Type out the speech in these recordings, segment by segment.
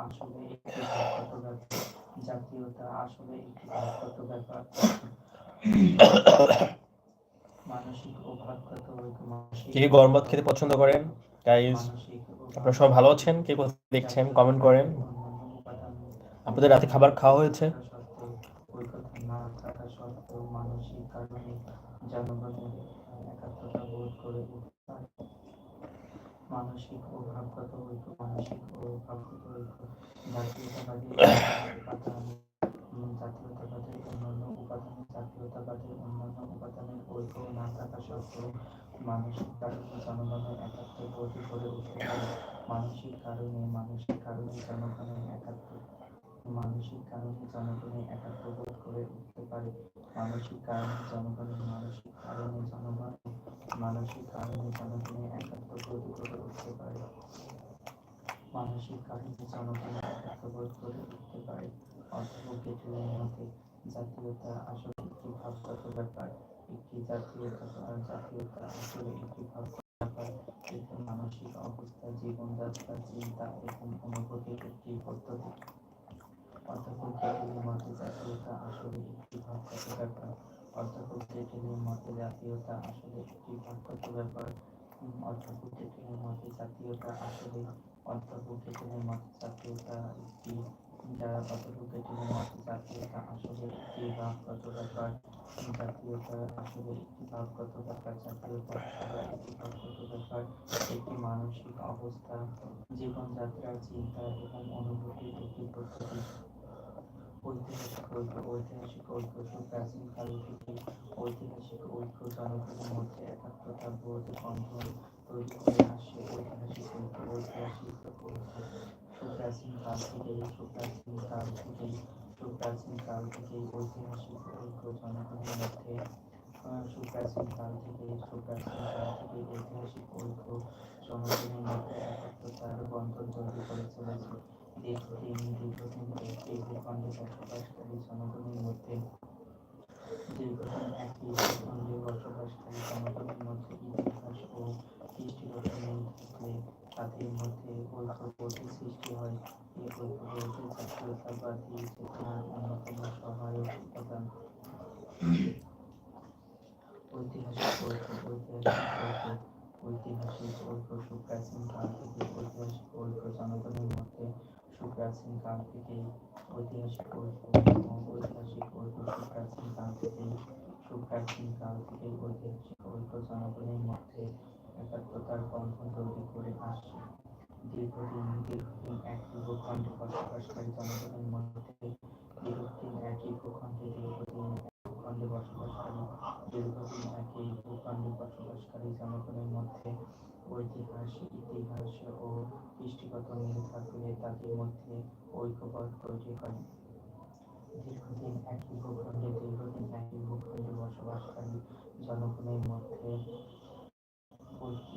আসলে একটি ভাবগত ব্যাপার। জাতীয়তা আসলে একটি ভাবগত ব্যাপার। মানসিক ও ভাবগত ঐক্য মানসিক কে গরম ভাত খেতে পছন্দ করেন গাইস? মানসিক ও আপনারা সবাই ভালো আছেন? কে কোথা থেকে দেখছেন কমেন্ট করেন। অন্যান্য উপাদান আপনাদের রাতে খাবার খাওয়া হয়েছে? সত্ত্বেও ঐক্যতা না থাকা সত্ত্বেও মানসিক কারণে জনগণের একাত্মতা বোধ করে উঠতে পারে। মানসিক ও ভাবগত ঐক্য মানসিক ও ভাবগত ঐক্য জাতীয়তাবাদী উপাদান জাতীয়তাবাদের অন্যান্য উপাদানে জাতীয়তাবাদের অন্যান্য উপাদানের ঐক্য না থাকা সত্ত্বেও মানসিক কারণে জনগণের একাত্ম বোধ করে উঠতে পারে। মানসিক কারণে জনগণের একাত্ম মানসিক কারণে জনগণের একাত্ম বোধ করে উঠতে পারে। মানসিক কারণে জনগণের একাত্ম বোধ করে উঠতে পারে। মানসিক কারণে জনগণের একাত্ম বোধ করে উঠতে পারে। অধ্যাপক গেটলের মতে জাতীয়তা আসলে একটি ভাবগত ব্যাপার। জাতীয়তা আসলে একটি ভাবগত ব্যাপার। এতে মানসিক অবস্থা, জীবনযাত্রা, চিন্তা এবং অনুভূতির একটি পদ্ধতি। অধ্যাপক গেটলের মতে জাতীয়তা আসলে একটি ভাবগত ব্যাপার। অধ্যাপক গেটলের মতে জাতীয়তা আসলে একটি ভাবগত ব্যাপার। অধ্যাপক গেটলের মতে জাতীয়তা আসলে অধ্যাপক গেটলের মতে জাতীয়তা একটি অধ্যাপক গেটলের মতে জাতীয়তা আসলে একটি ভাবগত ব্যাপার। জাতীয়তা আসলে একটি ভাবগত ব্যাপার। জাতীয়তা আসলে একটি ভাবগত ব্যাপার। একটি মানসিক অবস্থা, জীবনযাত্রা, চিন্তা এবং অনুভূতির একটি পদ্ধতি। ঐতিহাসিক ঐক্য সুপ্রাচীন কাল থেকে ঐতিহাসিক ঐক্য জনগণের মধ্যে একাত্মতা বোধ বন্ধন তৈরি করে আসছে। ঐতিহাসিক ঐক্য সুপ্রাচীন কাল থেকেই ঐতিহাসিক ঐক্য জনগণের মধ্যে সুপ্রাচীন কাল থেকে ঐতিহাসিক ঐক্য জনগণের মধ্যে একাত্মতার বন্ধন তৈরি করে চলেছে। দীর্ঘদিন একই ভূখণ্ডে বসবাসকারী জনগণের মধ্যে ইতিহাস ও কৃষ্টিগত মিল থাকলে তাদের মধ্যে ঐক্যবোধের সৃষ্টি হয়। এই ঐক্যবোধ জাতীয়তাবাদী চেতনার অন্যতম সহায়ক উপাদান। ঐতিহাসিক ঐক্য সুপ্রাচীন কাল থেকে ঐতিহাসিক ঐক্য জনগণের মধ্যে সুপ্রাচীন কাল থেকেই ঐতিহাসিক ঐক্য সুপ্রাচীন কাল থেকেই ঐতিহাসিক ঐক্য জনগণের মধ্যে একাত্মতার বন্ধন তৈরি করে আসছে। দীর্ঘদিন একই ভূখণ্ডে বসবাসকারী জনগণের মধ্যে দীর্ঘদিন একই ভূখণ্ডে বসবাসকারী জনগণের মধ্যে ইতিহাস ও কৃষ্টিগত মিল থাকলে তাদের মধ্যে ঐক্যবোধ তৈরি হয়। দীর্ঘদিন একই ভূখণ্ডে বসবাসকারী জনগণের মধ্যে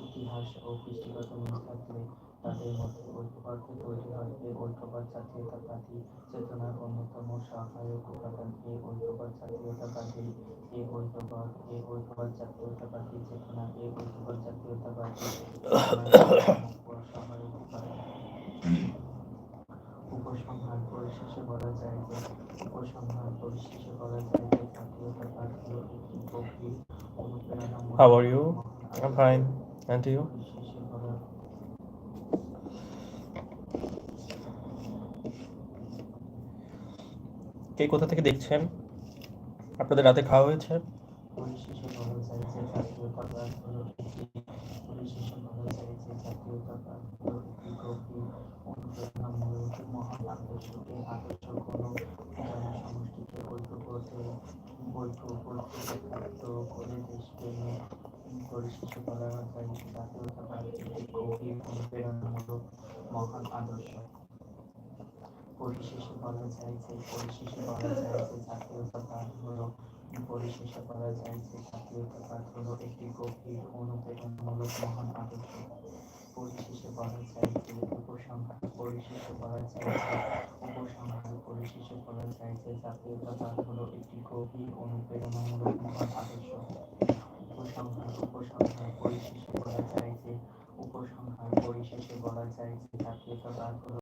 ইতিহাস ও কৃষ্টিগত মিল থাকলে তাদের মধ্যে ঐক্যবোধ তৈরি হয়। এই ঐক্যবোধ জাতীয়তাবাদী চেতনার অন্যতম সহায়ক উপাদান। এই ঐক্যবোধ জাতীয়তাবাদী চেতনার সহায়ক উপাদান। উপসংহার পরিশেষে বলা যায় যে জাতীয়তাবাদ হলো একটি গভীর অনুপ্রেরণামূলক How are you? মহান I'm আদর্শ। fine. And you? পরিশেষে বলা কে কোথা থেকে দেখছেন? আপনাদের রাতে খাওয়া হয়েছে? পরিশেষে বলা যায় যে জাতীয়তাবাদ হলো একটি গভীর অনুপ্রেরণামূলক মহান আদর্শ। এই আদর্শ কোনো জনসমষ্টিকে ঐক্যবদ্ধ করে দেশকে পরিশেষে বলা যায় যে জাতীয়তাবাদ একটি গভীর অনুপ্রেরণামূলক মহান আদর্শ। পরিশেষে বলা যায় যে জাতীয়তাবাদ হলো একটি গভীর অনুপ্রেরণামূলক মহান আদর্শ। পরিশেষে বলা যায় যে জাতীয়তাবাদ হলো একটি গভীর অনুপ্রেরণামূলক মহান আদর্শ। পরিশেষে বলা যায় যে জাতীয়তাবাদ হলো